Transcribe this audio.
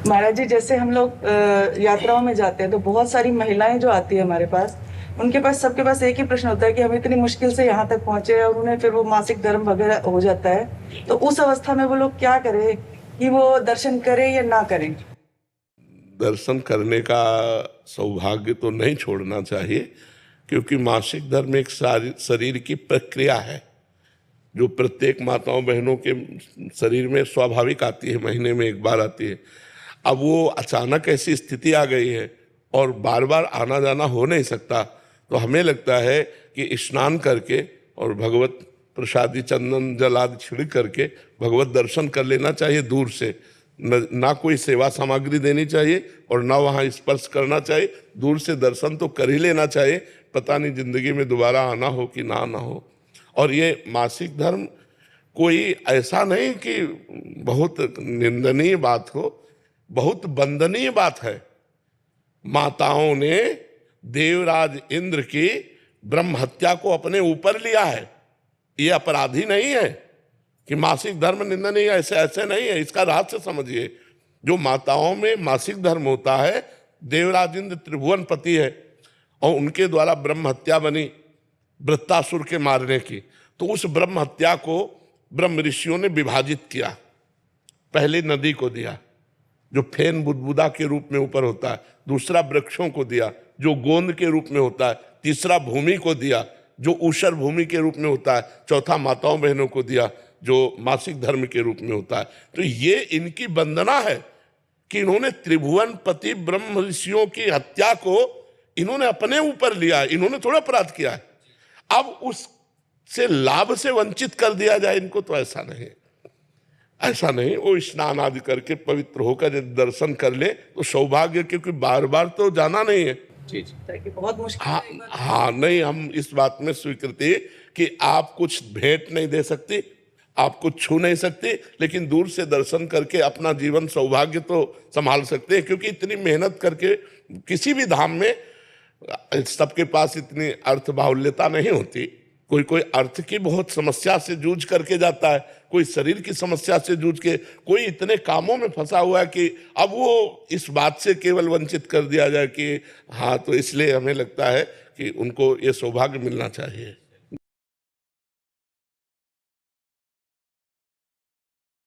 महाराज जी, जैसे हम लोग यात्राओं में जाते हैं तो बहुत सारी महिलाएं जो आती है हमारे पास, उनके पास सबके पास एक ही प्रश्न होता है कि हम इतनी मुश्किल से यहाँ तक पहुंचे और उन्हें फिर वो मासिक धर्म वगैरह हो जाता है, तो उस अवस्था में वो लोग क्या करें कि वो दर्शन करें या ना करें? दर्शन करने का सौभाग्य तो नहीं छोड़ना चाहिए, क्योंकि मासिक धर्म एक शरीर की प्रक्रिया है जो प्रत्येक माताओं बहनों के शरीर में स्वाभाविक आती है, महीने में एक बार आती है। अब वो अचानक ऐसी स्थिति आ गई है और बार बार आना जाना हो नहीं सकता, तो हमें लगता है कि स्नान करके और भगवत प्रसादी चंदन जल आदि छिड़क करके भगवत दर्शन कर लेना चाहिए दूर से। ना कोई सेवा सामग्री देनी चाहिए और ना वहाँ स्पर्श करना चाहिए, दूर से दर्शन तो कर ही लेना चाहिए। पता नहीं जिंदगी में दोबारा आना हो कि ना आना हो। और ये मासिक धर्म कोई ऐसा नहीं कि बहुत निंदनीय बात हो, बहुत वंदनीय बात है। माताओं ने देवराज इंद्र की ब्रह्म हत्या को अपने ऊपर लिया है। ये अपराधी नहीं है कि मासिक धर्म निंदनीय, ऐसे ऐसे नहीं है। इसका रहस्य समझिए। जो माताओं में मासिक धर्म होता है, देवराज इंद्र त्रिभुवन पति है और उनके द्वारा ब्रह्म हत्या बनी वृत्तासुर के मारने की, तो उस ब्रह्म हत्या को ब्रह्म ऋषियों ने विभाजित किया। पहले नदी को दिया जो फेन बुदबुदा के रूप में ऊपर होता है, दूसरा वृक्षों को दिया जो गोंद के रूप में होता है, तीसरा भूमि को दिया जो ऊषर भूमि के रूप में होता है, चौथा माताओं बहनों को दिया जो मासिक धर्म के रूप में होता है। तो ये इनकी वंदना है कि इन्होंने त्रिभुवन पति ब्रह्म ऋषियों की हत्या को इन्होंने अपने ऊपर लिया। इन्होंने थोड़ा अपराध किया है, अब उससे लाभ से वंचित कर दिया जाए इनको, तो ऐसा नहीं, ऐसा नहीं। वो स्नान आदि करके पवित्र होकर यदि दर्शन कर ले तो सौभाग्य, क्योंकि बार बार तो जाना नहीं है। जी जी, बहुत मुश्किल हाँ, है। हाँ, नहीं, हम इस बात में स्वीकृति कि आप कुछ भेंट नहीं दे सकती, आप कुछ छू नहीं सकती, लेकिन दूर से दर्शन करके अपना जीवन सौभाग्य तो संभाल सकते हैं। क्योंकि इतनी मेहनत करके किसी भी धाम में सबके पास इतनी अर्थ बाहुल्यता नहीं होती। कोई कोई अर्थ की बहुत समस्या से जूझ करके जाता है, कोई शरीर की समस्या से जूझ के, कोई इतने कामों में फंसा हुआ है कि अब वो इस बात से केवल वंचित कर दिया जाए कि हाँ, तो इसलिए हमें लगता है कि उनको ये सौभाग्य मिलना चाहिए।